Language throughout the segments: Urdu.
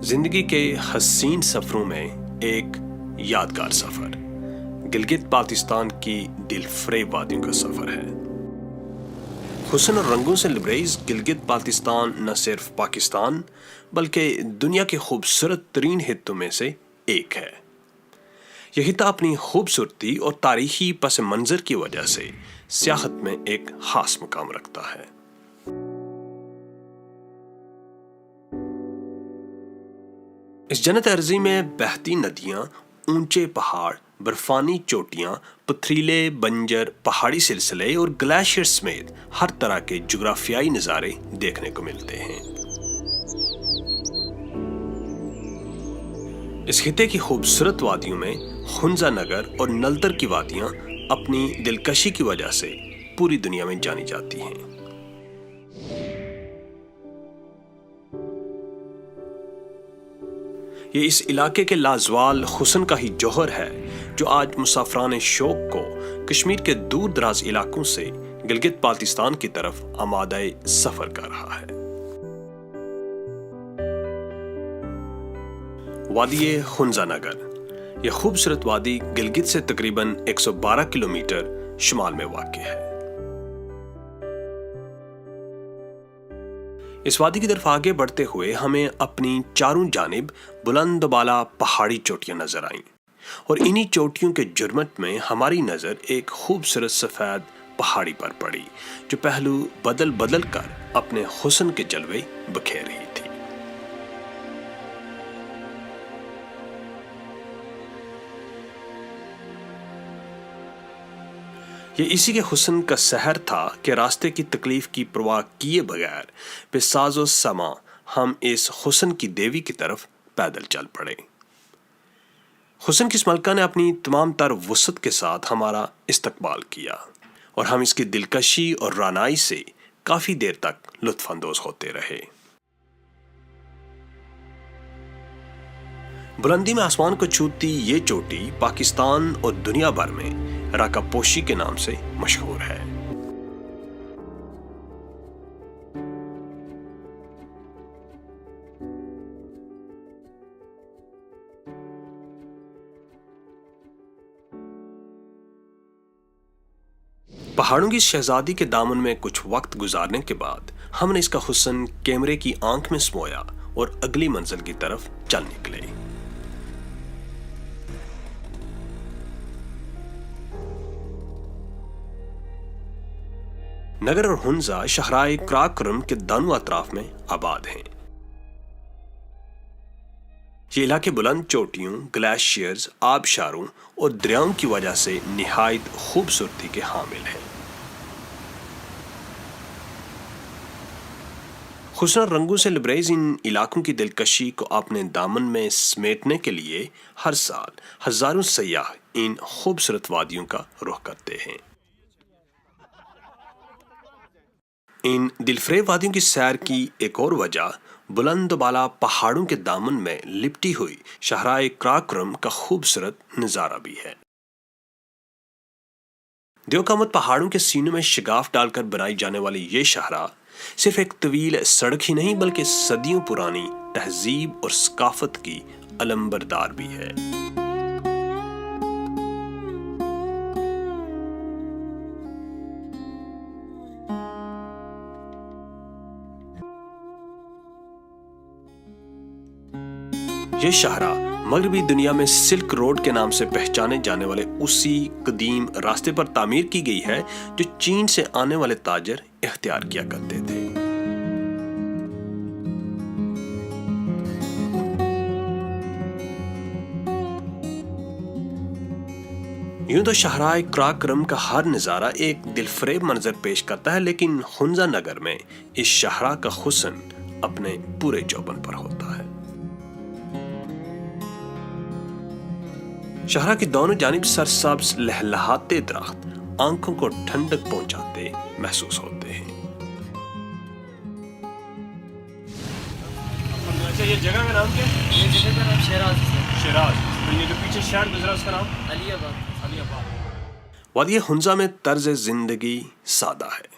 زندگی کے حسین سفروں میں ایک یادگار سفر گلگت بلتستان کی دل فریب وادیوں کا سفر ہے۔ حسن اور رنگوں سے لبریز گلگت بلتستان نہ صرف پاکستان بلکہ دنیا کے خوبصورت ترین خطوں میں سے ایک ہے۔ یہ خطہ اپنی خوبصورتی اور تاریخی پس منظر کی وجہ سے سیاحت میں ایک خاص مقام رکھتا ہے۔ اس جنت ارضی میں بہتی ندیاں، اونچے پہاڑ، برفانی چوٹیاں، پتھریلے بنجر پہاڑی سلسلے اور گلیشیئر سمیت ہر طرح کے جغرافیائی نظارے دیکھنے کو ملتے ہیں۔ اس خطے کی خوبصورت وادیوں میں خنزہ نگر اور نلتر کی وادیاں اپنی دلکشی کی وجہ سے پوری دنیا میں جانی جاتی ہیں۔ یہ اس علاقے کے لازوال حسن کا ہی جوہر ہے جو آج مسافران شوق کو کشمیر کے دور دراز علاقوں سے گلگت بلتستان کی طرف آمادہ سفر کر رہا ہے۔ وادی خنزہ نگر، یہ خوبصورت وادی گلگت سے تقریباً 112 کلومیٹر شمال میں واقع ہے۔ اس وادی کی طرف آگے بڑھتے ہوئے ہمیں اپنی چاروں جانب بلند و بالا پہاڑی چوٹیاں نظر آئیں اور انہی چوٹیوں کے جرمٹ میں ہماری نظر ایک خوبصورت سفید پہاڑی پر پڑی جو پہلو بدل بدل کر اپنے حسن کے جلوے بکھیر رہی تھی۔ یہ اسی کے حسن کا سحر تھا کہ راستے کی تکلیف کی پرواہ کیے بغیر بے ساز و سماں ہم اس حسن کی دیوی کی طرف پیدل چل پڑے۔ حسن کی اس ملکہ نے اپنی تمام تر وسعت کے ساتھ ہمارا استقبال کیا اور ہم اس کی دلکشی اور رعنائی سے کافی دیر تک لطف اندوز ہوتے رہے۔ بلندی میں آسمان کو چھوتی یہ چوٹی پاکستان اور دنیا بھر میں راکا پوشی کے نام سے مشہور ہے۔ پہاڑوں کی شہزادی کے دامن میں کچھ وقت گزارنے کے بعد ہم نے اس کا حسن کیمرے کی آنکھ میں سمویا اور اگلی منزل کی طرف چل نکلے۔ نگر اور ہنزا شہرائے کراکرم کے دونوں اطراف میں آباد ہیں۔ یہ علاقے بلند چوٹیوں، گلیشیئرز، آبشاروں اور دریاؤں کی وجہ سے نہایت خوبصورتی کے حامل ہیں۔ حسن اور رنگوں سے لبریز ان علاقوں کی دلکشی کو اپنے دامن میں سمیٹنے کے لیے ہر سال ہزاروں سیاح ان خوبصورت وادیوں کا رخ کرتے ہیں۔ ان دلفریب وادیوں کی سیر کی ایک اور وجہ بلند و بالا پہاڑوں کے دامن میں لپٹی ہوئی شہرائے کراکرم کا خوبصورت نظارہ بھی ہے۔ دیوقامت پہاڑوں کے سینوں میں شگاف ڈال کر بنائی جانے والی یہ شاہراہ صرف ایک طویل سڑک ہی نہیں بلکہ صدیوں پرانی تہذیب اور ثقافت کی علمبردار بھی ہے۔ یہ شاہراہ مغربی دنیا میں سلک روڈ کے نام سے پہچانے جانے والے اسی قدیم راستے پر تعمیر کی گئی ہے جو چین سے آنے والے تاجر اختیار کیا کرتے تھے۔ یوں تو شاہراہ کراکرم کا ہر نظارہ ایک دلفریب منظر پیش کرتا ہے، لیکن خنزہ نگر میں اس شاہراہ کا حسن اپنے پورے چوبن پر ہوتا ہے۔ شاہراہ کی دونوں جانب سرسبز لہلہاتے درخت آنکھوں کو ٹھنڈک پہنچاتے محسوس ہوتے ہیں۔ اچھا، یہ جگہ کا نام کیا ہے؟ یہ جگہ کا نام شیراز ہے۔ شیراز۔ تو یہ جو پیچھے شہر گزرا اس کا نام علی آباد۔ علی آباد۔ وادی خنزہ میں طرز زندگی سادہ ہے۔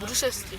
Brusheski.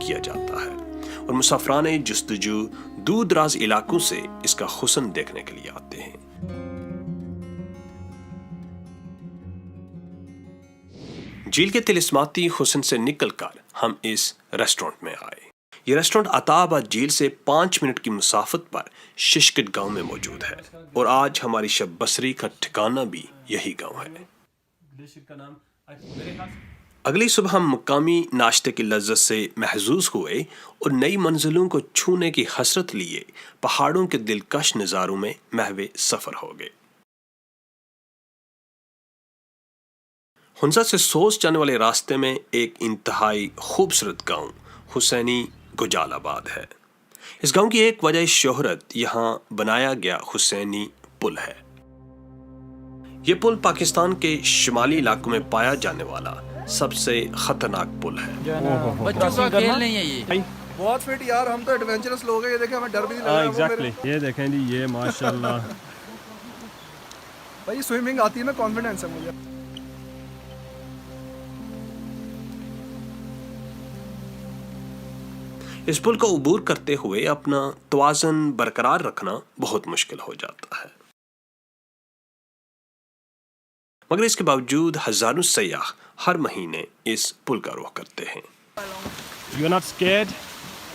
کیا جاتا ہے اور مسافران جستجو دور دراز علاقوں سے اس کا حسن دیکھنے کے لیے آتے ہیں۔ جھیل کے طلسماتی حسن سے نکل کر ہم اس ریسٹورنٹ میں آئے۔ یہ ریسٹورنٹ عطا آباد جھیل سے 5 منٹ کی مسافت پر ششکٹ گاؤں میں موجود ہے اور آج ہماری شب بسری کا ٹھکانہ بھی یہی گاؤں ہے۔ اگلی صبح ہم مقامی ناشتے کی لذت سے محظوظ ہوئے اور نئی منزلوں کو چھونے کی حسرت لیے پہاڑوں کے دلکش نظاروں میں محو سفر ہو گئے۔ ہنزا سے سوس جانے والے راستے میں ایک انتہائی خوبصورت گاؤں حسینی گجال آباد ہے۔ اس گاؤں کی ایک وجہ شہرت یہاں بنایا گیا حسینی پل ہے۔ یہ پل پاکستان کے شمالی علاقوں میں پایا جانے والا سب سے خطرناک پل ہے۔ بچوں کا کھیل نہیں ہے یہ۔ بہت فٹ یار، ہم تو ایڈونچرس لوگ ہیں، یہ دیکھیں ہمیں ڈر بھی نہیں لگ رہا۔ ایگزیکٹلی، یہ دیکھیں جی، یہ ماشاءاللہ بھائی سوئمنگ آتی ہے نا، کانفیڈنس ہے مجھے۔ اس پل کو عبور کرتے ہوئے اپنا توازن برقرار رکھنا بہت مشکل ہو جاتا ہے، مگر اس کے باوجود ہزاروں سیاح ہر مہینے اس پل کا رخ کرتے ہیں۔ You're not scared?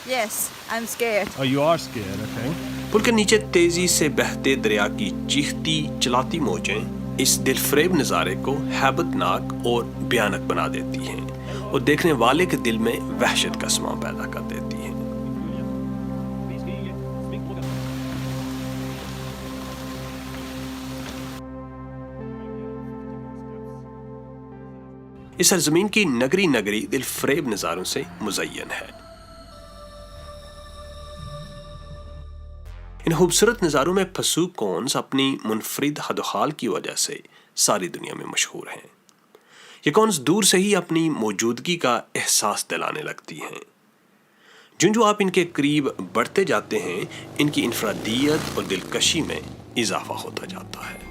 Yes, I'm scared. Oh, you are scared, okay. پل کے نیچے تیزی سے بہتے دریا کی چیختی چلاتی موجیں اس دل فریب نظارے کو ہیبت ناک اور بھیانک بنا دیتی ہیں اور دیکھنے والے کے دل میں وحشت کا سماں پیدا کر دیتی ہیں۔ اس سرزمین کی نگری نگری دل فریب نظاروں سے مزین ہے۔ ان خوبصورت نظاروں میں پھسو کونز اپنی منفرد حد و حال کی وجہ سے ساری دنیا میں مشہور ہیں۔ یہ کونز دور سے ہی اپنی موجودگی کا احساس دلانے لگتی ہیں۔ جو آپ ان کے قریب بڑھتے جاتے ہیں، ان کی انفرادیت اور دلکشی میں اضافہ ہوتا جاتا ہے۔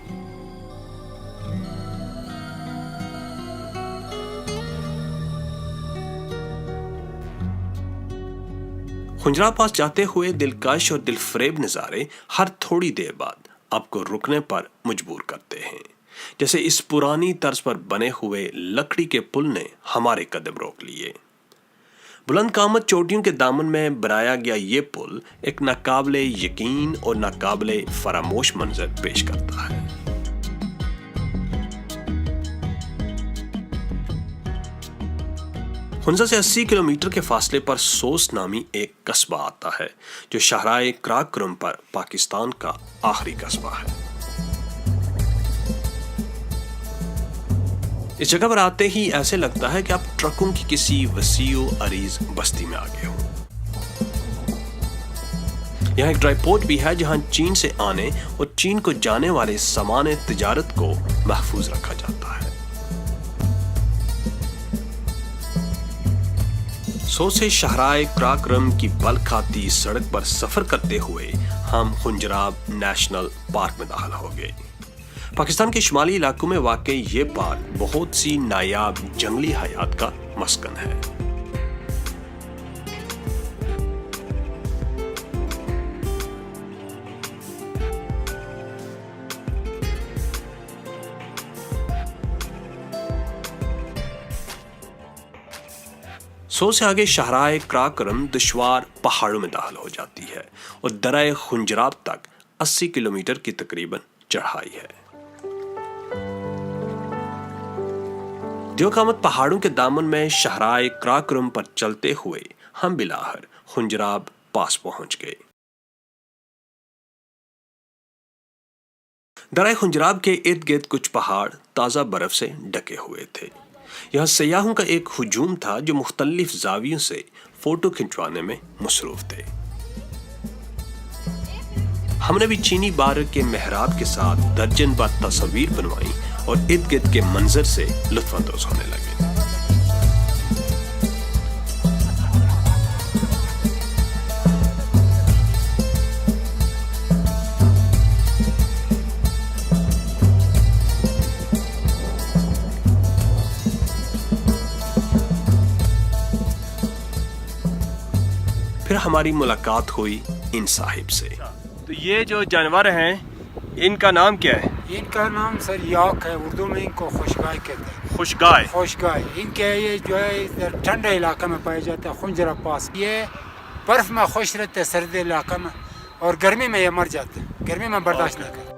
خنجرا پاس جاتے ہوئے دلکش اور دل فریب نظارے ہر تھوڑی دیر بعد آپ کو رکنے پر مجبور کرتے ہیں، جیسے اس پرانی طرز پر بنے ہوئے لکڑی کے پل نے ہمارے قدم روک لیے۔ بلند قامت چوٹیوں کے دامن میں بنایا گیا یہ پل ایک ناقابل یقین اور ناقابل فراموش منظر پیش کرتا ہے۔ ہنزا سے 80 کلومیٹر کے فاصلے پر سوس نامی ایک قصبہ آتا ہے جو شاہراہ کراکرم پر پاکستان کا آخری قصبہ ہے۔ اس جگہ پر آتے ہی ایسے لگتا ہے کہ آپ ٹرکوں کی کسی وسیع و عریض بستی میں آگے ہوں۔ یہاں ایک ڈرائی پورٹ بھی ہے جہاں چین سے آنے اور چین کو جانے والے سامان تجارت کو محفوظ رکھا جاتا ہے۔ سو سے شاہراہ کراکرم کی بل کھاتی سڑک پر سفر کرتے ہوئے ہم خنجراب نیشنل پارک میں داخل ہو گئے۔ پاکستان کے شمالی علاقوں میں واقع یہ پارک بہت سی نایاب جنگلی حیات کا مسکن ہے۔ سو سے آگے شاہراہ کراکرم دشوار پہاڑوں میں داخل ہو جاتی ہے اور درہ خنجراب تک 80 کلومیٹر کی تقریباً چڑھائی ہے۔ دیوقامت پہاڑوں کے دامن میں شاہراہ کراکرم پر چلتے ہوئے ہم بلاخر خنجراب پاس پہنچ گئے۔ درہ خنجراب کے ارد گرد کچھ پہاڑ تازہ برف سے ڈھکے ہوئے تھے۔ یہاں سیاحوں کا ایک ہجوم تھا جو مختلف زاویوں سے فوٹو کھنچوانے میں مصروف تھے۔ ہم نے بھی چینی بارک کے محراب کے ساتھ درجن بار تصاویر بنوائیں اور ارد گرد کے منظر سے لطف اندوز ہونے لگے۔ پھر ہماری ملاقات ہوئی ان صاحب سے. تو یہ جو جانور ہیں ان کا نام کیا ہے؟ ان کا نام سر یاک ہے، اردو میں ان کو خوشگائے کہتے ہیں. خوشگائے. خوشگائے ان کے یہ جو ہے ادھر ٹھنڈے علاقے میں پائے جاتے ہیں، خنجرہ پاس. یہ برف میں خوش رہتے ہیں سردی علاقے میں، اور گرمی میں یہ مر جاتے ہیں، گرمی میں برداشت نہیں کرتے.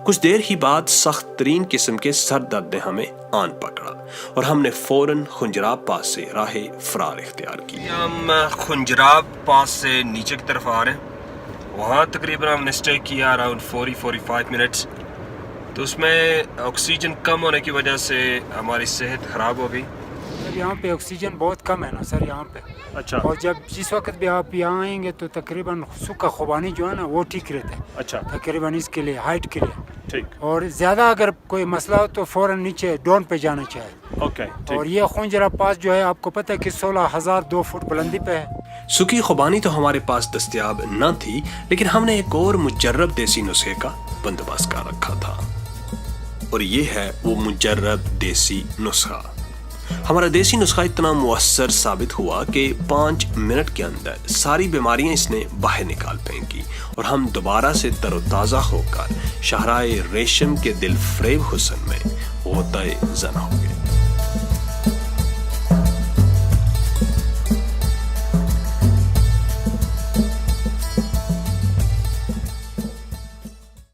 کچھ دیر ہی بعد سخت ترین قسم کے سر درد نے ہمیں آن پکڑا اور ہم نے فوراً خنجراب پاس سے راہ فرار اختیار کی. ہم خنجراب پاس سے نیچے کی طرف آ رہے ہیں. وہاں تقریباً ہم نے اسٹے کیا اراؤنڈ 40-45 منٹس. تو اس میں آکسیجن کم ہونے کی وجہ سے ہماری صحت خراب ہو گئی. سر یہاں پہ آکسیجن بہت کم ہے نا سر یہاں پہ. اچھا. اور جس وقت بھی آپ یہاں آئیں گے تو تقریباً سکا خوبانی جو ہے نا وہ ٹھیک رہتا ہے. اچھا. تقریباً اس کے لیے ہائٹ کے لیے. ٹھیک. اور زیادہ اگر کوئی مسئلہ ہو تو فوراً نیچے ڈون پہ جانا چاہیے. اوکے. اور یہ خنجرہ پاس جو ہے آپ کو پتہ ہے کہ 16,002 فٹ بلندی پہ ہے. سکی خوبانی تو ہمارے پاس دستیاب نہ تھی، لیکن ہم نے ایک اور مجرب دیسی نسخے کا بندوبست کر رکھا تھا، اور یہ ہے وہ مجرب دیسی نسخہ. ہمارا دیسی نسخہ اتنا مؤثر ثابت ہوا کہ 5 منٹ کے اندر ساری بیماریاں اس نے باہر نکال پھینکی اور ہم دوبارہ سے تر و تازہ ہو کر شاہراہ ریشم کے دل فریب حسن میں غوطۂ زن ہو گئے.